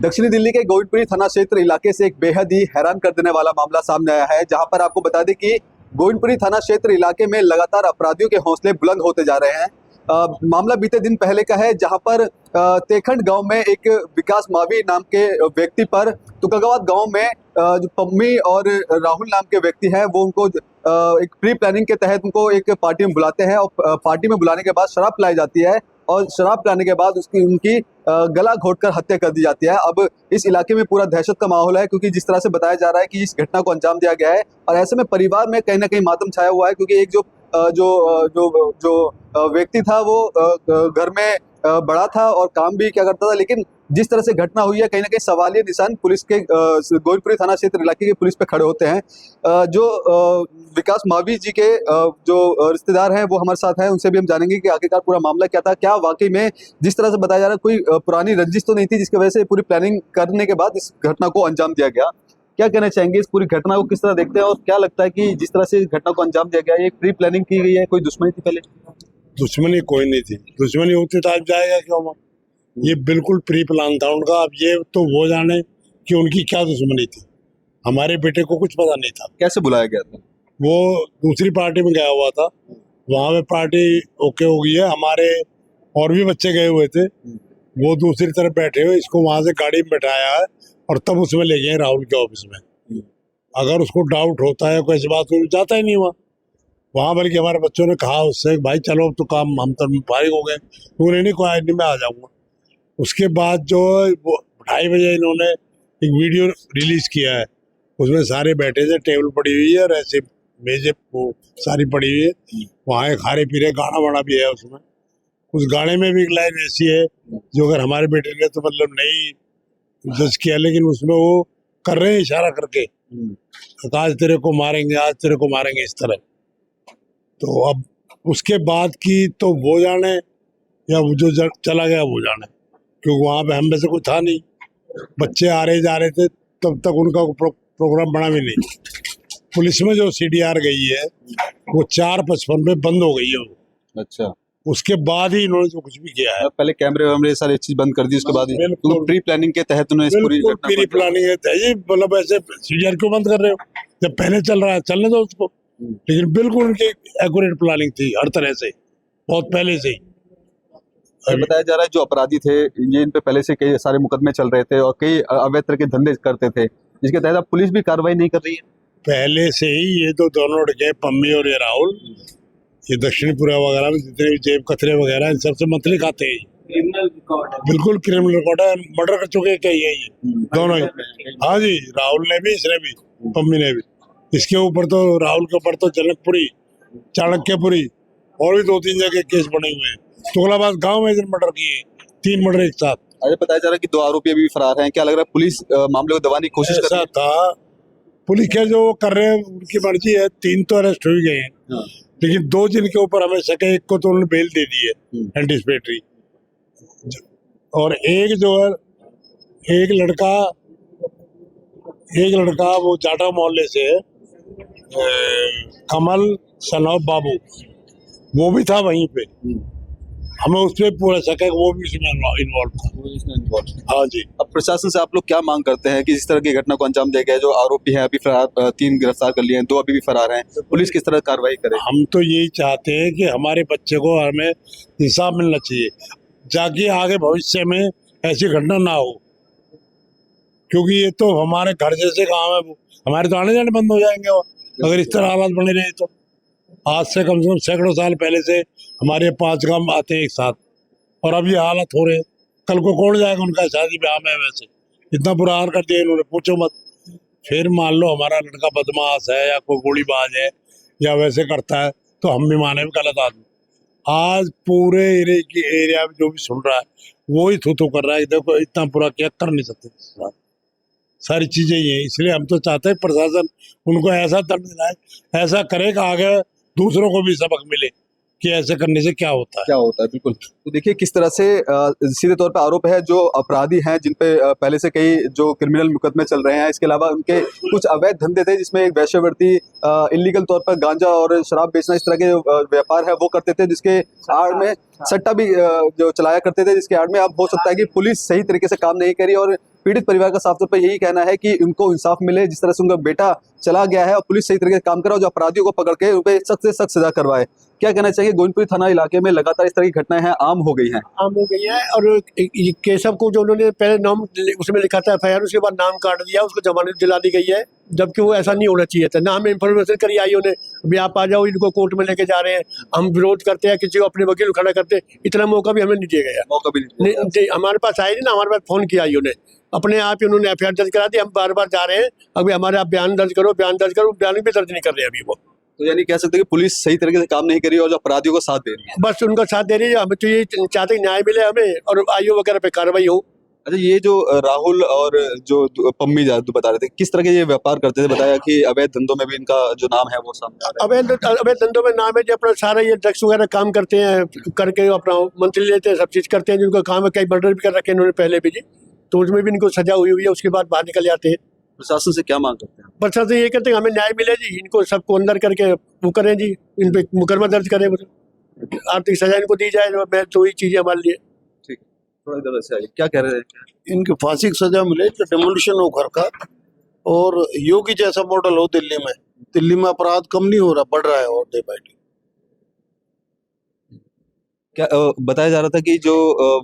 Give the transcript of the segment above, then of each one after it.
दक्षिणी दिल्ली के गोविंदपुरी थाना क्षेत्र इलाके से एक बेहद ही हैरान कर देने वाला मामला सामने आया है, जहां पर आपको बता दें कि गोविंदपुरी थाना क्षेत्र इलाके में लगातार अपराधियों के हौसले बुलंद होते जा रहे हैं। मामला बीते दिन पहले का है, जहां पर तेखंड गांव में एक विकास मावी नाम के व्यक्ति पर तुकागावाद गांव में जो पम्मी और राहुल नाम के व्यक्ति हैं, वो उनको एक प्री प्लानिंग के तहत उनको एक पार्टी में बुलाते हैं और पार्टी में बुलाने के बाद शराब पिलाई जाती है और शराब पिलाने के बाद उनकी गला घोटकर हत्या कर दी जाती है। अब इस इलाके में पूरा दहशत का माहौल है, क्योंकि जिस तरह से बताया जा रहा है कि इस घटना को अंजाम दिया गया है और ऐसे में परिवार में कहीं ना कहीं मातम छाया हुआ है, क्योंकि एक जो व्यक्ति था वो घर में बड़ा था और काम भी क्या करता था, लेकिन जिस तरह से घटना हुई है कहीं ना कहीं सवालिया निशान पुलिस के गोविंदपुरी थाना क्षेत्र इलाके की पुलिस पे खड़े होते हैं। जो विकास मावी जी के जो रिश्तेदार हैं वो हमारे साथ हैं, उनसे भी हम जानेंगे कि आखिरकार पूरा मामला क्या था, क्या वाकई में जिस तरह से बताया जा रहा है कोई पुरानी रंजिश तो नहीं थी जिसकी वजह से पूरी प्लानिंग करने के बाद इस घटना को अंजाम दिया गया। क्या कहना चाहेंगे, इस पूरी घटना को किस तरह देखते हैं और क्या लगता है कि जिस तरह से इस घटना को अंजाम दिया गया, ये प्री प्लानिंग की गई है, कोई दुश्मनी थी पहले? दुश्मनी कोई नहीं थी, दुश्मनी होती तो आज जाएगा क्यों? ये बिल्कुल प्री प्लान था उनका। अब ये तो वो जाने कि उनकी क्या दुश्मनी थी, हमारे बेटे को कुछ पता नहीं था। कैसे बुलाया गया था? वो दूसरी पार्टी में गया हुआ था, वहां पे पार्टी ओके हो गई है, हमारे और भी बच्चे गए हुए थे, वो दूसरी तरफ बैठे हुए, इसको वहां से गाड़ी में बैठाया है और तब उसमें ले गए राहुल के ऑफिस में। अगर उसको डाउट होता है कोई ऐसी बात, तो जाता ही नहीं वहाँ। बल्कि हमारे बच्चों ने कहा उससे, भाई चलो अब तो काम हम तो फारिग हो गए, उन्होंने नहीं कहा नहीं मैं आ जाऊंगा। उसके बाद जो 2:30 बजे इन्होंने एक वीडियो रिलीज किया है, उसमें सारे बैठे थे, टेबल पड़ी हुई है और ऐसे मेजें वो सारी पड़ी हुई है, वहाँ एक खारे पीरे गाना वाना भी है उसमें। उस गाने में भी एक लाइन ऐसी है जो अगर हमारे बेटे ने तो मतलब नहीं जज किया, लेकिन उसमें वो कर रहे हैं इशारा करके, आज तेरे को मारेंगे, आज तेरे को मारेंगे, इस तरह। तो अब उसके बाद की तो वो जाने या वो जो चला गया वो जाने, क्योंकि वहाँ पे हम में से कोई था नहीं, बच्चे आ रहे जा रहे थे, तब तक उनका प्रोग्राम बना भी नहीं। पुलिस में जो CDR गई है वो 4:55 पे बंद हो गई है वो। अच्छा, उसके उसके बाद ही इन्होंने जो कुछ भी किया है, पहले कैमरे वैमरे सारी चीज बंद कर दी, उसके बाद बिल्कुल प्री प्लानिंग के तहत उन्होंने इस पूरी घटना प्री प्लानिंग है ये, मतलब ऐसे CDR क्यों बंद कर रहे हो, जब पहले चल रहा है चलने दो उसको। लेकिन बिल्कुल उनकी एक्यूरेट प्लानिंग थी हर तरह से, बहुत पहले से ही। बताया जा रहा है जो अपराधी थे ये इन पे पहले से कई सारे मुकदमे चल रहे थे और कई अवैध तरह के धंधे करते थे, जिसके तहत अब पुलिस भी कार्रवाई नहीं कर रही है। पहले से ही ये तो दोनों लड़के पम्मी और ये राहुल, ये दक्षिणपुरा वगैरह में जितने भी जेब कतरे वगैरह इन सबसे मंथली खाते हैं, बिल्कुल क्रिमिनल रिकॉर्ड है, मर्डर कर चुके कई है ये दोनों ही। हाँ जी, राहुल ने भी, इसने भी, पम्मी ने भी। इसके ऊपर तो राहुल के ऊपर तो जनकपुरी, चाणक्यपुरी और भी 2-3 जगह केस बने हुए हैं। तुगलाबाद गांव में मर्डर किए, 3 मर्डर एक साथ। अरे बताया जा रहा है कि 2 आरोपी अभी भी फरार हैं, क्या लग रहा है पुलिस मामले को दबाने की कोशिश कर रही है? था पुलिस क्या जो कर रहे हैं उनकी मर्जी है, 3 तो अरेस्ट हो ही गए हैं, लेकिन 2 जिनके ऊपर हमें शक है, एक को तो उन्होंने बेल दे दी है एंटिसिपेटरी, और एक जो है एक लड़का वो जाटा मोहल्ले से है, कमल सनौब बाबू, वो भी था वहीं पे, हमें उस पर पूरा शक है वो भी इसमें इन्वॉल्व था। हाँ जी। अब प्रशासन से आप लोग क्या मांग करते हैं कि इस तरह की घटना को अंजाम दिया गया है? जो आरोपी हैं अभी फरार, 3 गिरफ्तार कर लिए हैं, 2 अभी भी फरार हैं, पुलिस किस तरह कार्रवाई करे? हम तो यही चाहते हैं कि हमारे बच्चे को हमें इंसाफ मिलना चाहिए, जाके आगे भविष्य में ऐसी घटना ना हो, क्योंकि ये तो हमारे घर जैसे गाँव है, हमारे तो आने जाने बंद हो जाएंगे अगर इस तरह हालात बने रहे तो। आज से कम सैकड़ों साल पहले से हमारे 5 गांव आते हैं एक साथ, और अब ये हालत हो रहे, कल को कौन जाएगा उनका शादी ब्याह में? वैसे इतना बुरा हाल कर दिया इन्होंने, पूछो मत। फिर मान लो हमारा लड़का बदमाश है या कोई गोलीबाज है या वैसे करता है तो हम भी माने भी गलत आदमी। आज पूरे एरिया में जो भी सुन रहा है वो ही थू कर रहा है, देखो इतना बुरा क्या कर नहीं सकते, सारी चीजें ये है। इसलिए हम तो चाहते हैं प्रशासन उनको ऐसा दंड दिलाए, ऐसा करेगा आगे दूसरों को भी सबक मिले कि ऐसे करने से क्या होता है। बिल्कुल। तो देखिए किस तरह से सीधे तौर पे आरोप है जो अपराधी हैं, जिन पे पहले से कई जो क्रिमिनल मुकदमे चल रहे हैं, इसके अलावा उनके कुछ अवैध धंधे थे, जिसमें एक वैश्यवृत्ति, इलीगल तौर पर गांजा और शराब बेचना, इस तरह के व्यापार है वो करते थे, जिसके आड़ में सट्टा भी जो चलाया करते थे, जिसके आड़ में अब हो सकता है कि पुलिस सही तरीके से काम नहीं करी और पीड़ित परिवार का साफ तौर पर यही कहना है कि उनको इंसाफ मिले, जिस तरह से उनका बेटा चला गया है और पुलिस सही तरीके से काम करे और जो अपराधियों को पकड़ के उन पे सख्त से सख्त सजा करवाए। क्या कहना चाहिए, गोविंदपुरी थाना इलाके में लगातार इस तरह की घटनाएं हैं, आम हो गई हैं। आम हो गई है। और ये केशव को जो उन्होंने पहले नाम उसमें लिखा था एफआईआर, उसके बाद नाम काट दिया, उसको जमानत दिला दी गई है, जबकि वो ऐसा नहीं होना चाहिए था। ना हमें इन्फॉर्मेशन करी आई उन्हें, अभी आप आ जाओ, इनको कोर्ट में लेके जा रहे हैं, हम विरोध करते हैं, किसी को अपने वकील खड़ा करते, इतना मौका भी हमें नहीं दिया गया। मौका भी नहीं, हमारे पास आए नहीं ना, हमारे पास फोन किया आई उन्हें, अपने आप ही उन्होंने एफआईआर दर्ज करा दी। हम बार बार जा रहे हैं, अभी हमारे आप बयान दर्ज करो, बयान दर्ज करो, बयान भी दर्ज नहीं कर रहे अभी वो। तो यानी कह सकते हैं कि पुलिस सही तरीके से काम नहीं कर रही और जो अपराधियों को साथ दे रही है। बस उनका साथ दे रही है। हमें तो ये चाहते न्याय मिले हमें, और आयु वगैरह पे कार्रवाई हो। अच्छा, ये जो राहुल और जो पम्मी जादू बता रहे थे, किस तरह के ये व्यापार करते थे, बताया कि अवैध धंधों में भी इनका जो नाम है वो सामने आ रहा है। अवैध धंधों में नाम है जो अपना सारा ये ड्रग्स वगैरह काम करते हैं, करके अपना मंथली लेते हैं, सब चीज करते हैं। जिनका काम है, कई मर्डर भी कर रखे हैं इन्होंने पहले भी जी, तो उसमें भी इनको सजा हुई है, उसके बाद बाहर निकल जाते हैं। प्रशासन से क्या मांग करते हैं? प्रशासन से ये कहते हैं हमें न्याय मिले जी, इनको सबको अंदर करके वो करें जी, इन पे मुकदमा दर्ज करें, आर्थिक सजा इनको दी जाए। मैं तो ये चीजें हमारे लिए। ठीक है, थोड़ा इधर से आइए, क्या कह रहे हैं? इनकी फांसी की सजा मिले तो डेमोलिशन हो घर का, और योगी जैसा मॉडल हो दिल्ली में। दिल्ली में अपराध कम नहीं हो रहा, बढ़ रहा है और डे बाय डे। क्या बताया जा रहा था कि जो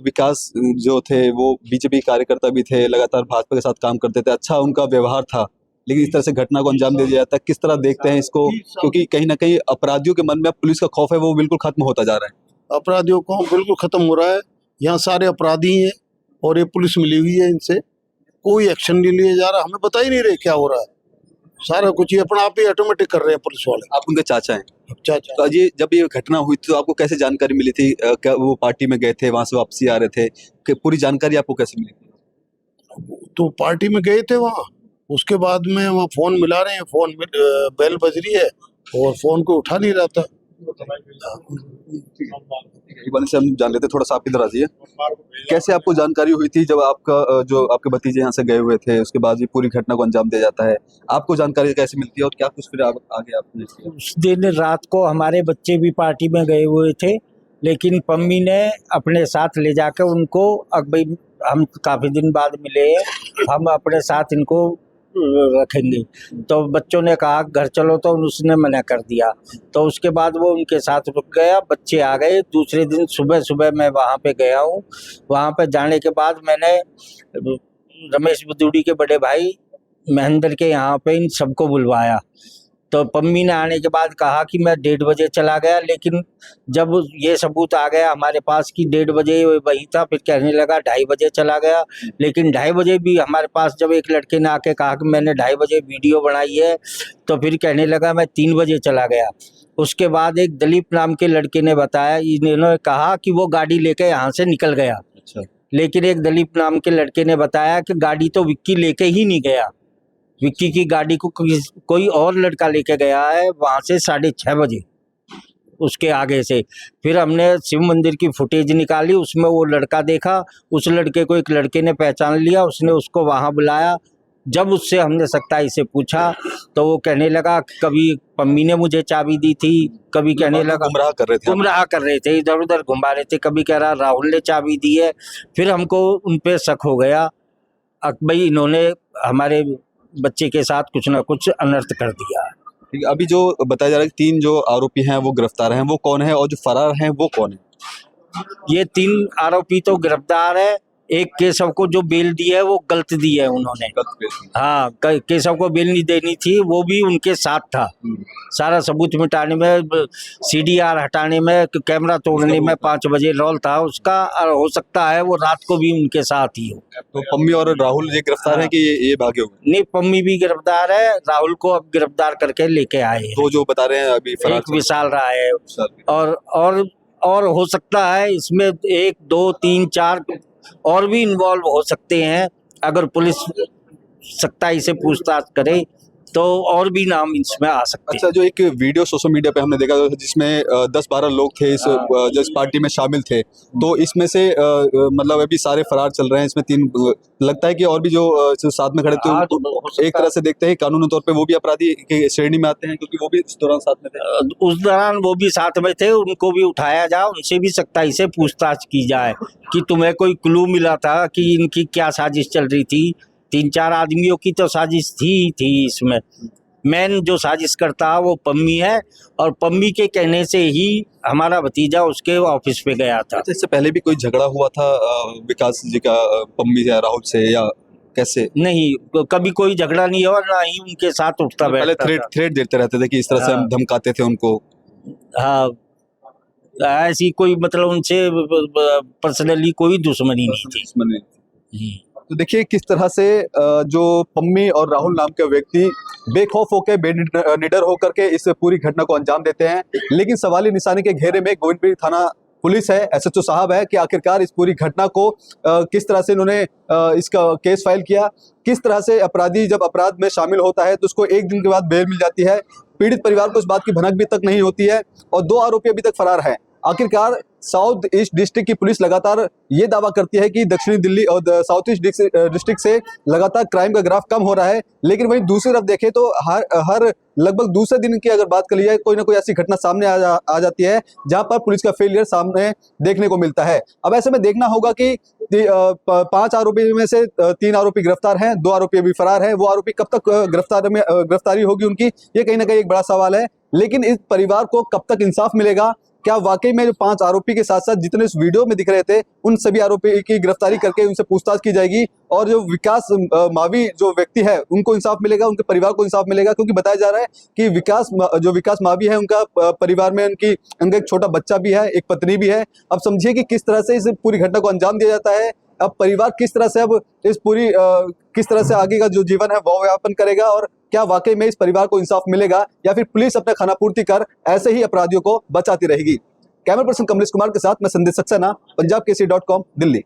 विकास जो थे वो बीजेपी कार्यकर्ता भी थे, लगातार भाजपा के साथ काम करते थे, अच्छा उनका व्यवहार था, लेकिन इस तरह से घटना को अंजाम दे दिया जाता है। किस तरह देखते हैं इसको, क्योंकि कहीं ना कहीं अपराधियों के मन में अब पुलिस का खौफ है वो बिल्कुल खत्म होता जा रहा है। अपराधियों को बिल्कुल खत्म हो रहा है। यहाँ सारे अपराधी हैं और ये पुलिस मिली हुई है, इनसे कोई एक्शन नहीं लिया जा रहा। हमें बता ही नहीं रहे क्या हो रहा है, सारा कुछ ये अपना आप ही ऑटोमेटिक कर रहे हैं पुलिस वाले। आप उनके चाचा हैं। चाचा तो ये जब ये घटना हुई तो आपको कैसे जानकारी मिली थी? क्या वो पार्टी में गए थे, वहां से वापसी आ रहे थे, कि पूरी जानकारी आपको कैसे मिली थी? तो पार्टी में गए थे वहाँ, उसके बाद में वहाँ फोन मिला रहे हैं, फोन में बेल बज रही है और फोन को उठा नहीं रहा था। एक बार से हम जान लेते, थोड़ा सा आप इधर आ जाइए। कैसे आपको जानकारी हुई थी जब आपका जो आपके भतीजे यहाँ से गए हुए थे, उसके बाद ये पूरी घटना को अंजाम दिया जाता है, आपको जानकारी कैसे मिलती है और क्या कुछ फिर आगे आपने किया? उस दिन रात को हमारे बच्चे भी पार्टी में गए हुए थे, लेकिन पम्मी ने अपने साथ ले जाकर उनको, अब भाई हम काफ़ी दिन बाद मिले हैं, हम अपने साथ इनको रखेंगे, तो बच्चों ने कहा घर चलो, तो उसने मना कर दिया। तो उसके बाद वो उनके साथ रुक गया, बच्चे आ गए। दूसरे दिन सुबह सुबह मैं वहाँ पे गया हूँ। वहाँ पे जाने के बाद मैंने रमेश बदूड़ी के बड़े भाई महेंद्र के यहाँ पे इन सबको बुलवाया। तो पम्मी ने आने के बाद कहा कि मैं 1:30 बजे चला गया, लेकिन जब ये सबूत आ गया हमारे पास कि 1:30 बजे वही था, फिर कहने लगा 2:30 बजे चला गया। लेकिन 2:30 बजे भी हमारे पास जब एक लड़के ने आके कहा कि मैंने 2:30 बजे वीडियो बनाई है, तो फिर कहने लगा मैं 3 बजे चला गया। उसके बाद एक दलीप नाम के लड़के ने बताया, इन्होंने कहा कि वो गाड़ी लेके यहाँ से निकल गया। अच्छा। लेकिन एक दलीप नाम के लड़के ने बताया कि गाड़ी तो विक्की लेके ही नहीं गया, विक्की की गाड़ी को कोई और लड़का लेके गया है वहाँ से 6:30 बजे उसके आगे से। फिर हमने शिव मंदिर की फुटेज निकाली, उसमें वो लड़का देखा, उस लड़के को एक लड़के ने पहचान लिया, उसने उसको वहाँ बुलाया। जब उससे हमने सख्ताई से पूछा तो वो कहने लगा कभी पम्मी ने मुझे चाबी दी थी, कभी कहने लगा गुमराह कर रहे थे, इधर उधर घुमा रहे थे, कभी कह रहा राहुल ने चाबी दी है। फिर हमको उन पे शक हो गया, भाई इन्होंने हमारे बच्चे के साथ कुछ ना कुछ अनर्थ कर दिया। ठीक है, अभी जो बताया जा रहा है कि 3 जो आरोपी हैं वो गिरफ्तार हैं, वो कौन है और जो फरार हैं वो कौन है? ये 3 आरोपी तो गिरफ्तार है। एक केशव को जो बेल दी है वो गलत दी है उन्होंने। हाँ, केशव को बेल नहीं देनी थी, वो भी उनके साथ था। सारा सबूत मिटाने में, CDR हटाने में, कैमरा तोड़ने में 5 बजे रोल था उसका, और हो सकता है वो रात को भी उनके साथ ही हो। तो पम्मी और राहुल ये गिरफ्तार हैं कि ये भागे हुए? नहीं, पम्मी भी गिरफ्तार है, राहुल को अब गिरफ्तार करके लेके आए हैं। तो जो बता रहे हैं अभी फरार, एक विशाल रहा है, और हो सकता है इसमें 1, 2, 3, 4 और भी इन्वॉल्व हो सकते हैं, अगर पुलिस सख्ताई से पूछताछ करे तो और भी नाम इसमें आ सकते अच्छा, जो एक वीडियो सोशल मीडिया पे हमने देखा जिसमें 10-12 लोग थे जो इस पार्टी में शामिल थे, तो इसमें से मतलब अभी सारे फरार चल रहे हैं। इसमें 3 लगता है कि और भी जो साथ में खड़े थे हाँ, उनको तो हो सकता एक तरह से देखते हैं कानूनी तौर पे वो भी अपराधी की श्रेणी में आते हैं, क्योंकि वो भी इस दौरान साथ में थे। हैं। उस दौरान वो भी साथ में थे, उनको भी उठाया जाए, उनसे भी सख्ताई से पूछताछ की जाए कि तुम्हें कोई क्लू मिला था कि इनकी क्या साजिश चल रही थी। 3-4 आदमियों की तो साजिश थी इसमें। मेन जो साजिश करता है वो पम्मी है, और पम्मी के कहने से ही हमारा भतीजा उसके ऑफिस पे गया था। अच्छा, इससे पहले भी कोई झगड़ा हुआ था विकास जी का पम्मी या राहुल से, या कैसे? नहीं, कभी कोई झगड़ा नहीं हुआ, ना ही उनके साथ उठता पहले बैठता था। थ्रेट देते रहते थे कि इस तरह से हम हाँ। धमकाते थे उनको। हाँ, ऐसी कोई मतलब उनसे पर्सनली कोई दुश्मनी नहीं थी। तो देखिए किस तरह से जो पम्मी और राहुल नाम के व्यक्ति बेखौफ होकर बेनिडर होकर के इस पूरी घटना को अंजाम देते हैं, लेकिन सवाली निशाने के घेरे में गोविंदपुरी थाना पुलिस है, एसएचओ साहब है कि आखिरकार इस पूरी घटना को किस तरह से इन्होंने इसका केस फाइल किया, किस तरह से अपराधी जब अपराध में शामिल होता है तो उसको 1 दिन के बाद बेल मिल जाती है। पीड़ित परिवार को इस बात की भनक भी तक नहीं होती है और 2 आरोपी अभी तक फरार हैं। आखिरकार साउथ ईस्ट डिस्ट्रिक्ट की पुलिस लगातार ये दावा करती है कि दक्षिणी दिल्ली और साउथ ईस्ट डिस्ट्रिक्ट से लगातार क्राइम का ग्राफ कम हो रहा है, लेकिन वहीं दूसरी तरफ देखें तो हर लगभग दूसरे दिन की अगर बात कर ली जाए कोई ना कोई ऐसी घटना सामने आ जाती है जहां पर पुलिस का फेलियर सामने देखने को मिलता है। अब ऐसे में देखना होगा कि 5 आरोपी में से 3 आरोपी गिरफ्तार हैं, 2 आरोपी अभी फरार हैं। वो आरोपी कब तक गिरफ्तारी होगी उनकी, ये कहीं ना कहीं एक बड़ा सवाल है। लेकिन इस परिवार को कब तक इंसाफ मिलेगा? क्या वाकई में जो 5 आरोपी के साथ साथ जितने इस वीडियो में दिख रहे थे उन सभी आरोपी की गिरफ्तारी करके उनसे पूछताछ की जाएगी, और जो विकास मावी जो व्यक्ति है उनको इंसाफ मिलेगा, उनके परिवार को इंसाफ मिलेगा? क्योंकि बताया जा रहा है कि विकास मावी है उनका परिवार में उनका एक छोटा बच्चा भी है, एक पत्नी भी है। अब समझिए कि किस तरह से इस पूरी घटना को अंजाम दिया जाता है। अब परिवार किस तरह से अब इस पूरी किस तरह से आगे का जो जीवन है वो व्यापन करेगा, और क्या वाकई में इस परिवार को इंसाफ मिलेगा, या फिर पुलिस अपना खानापूर्ति कर ऐसे ही अपराधियों को बचाती रहेगी? कैमरा पर्सन कमलेश कुमार के साथ मैं संदेश सक्सेना, पंजाब केसरी.com, दिल्ली।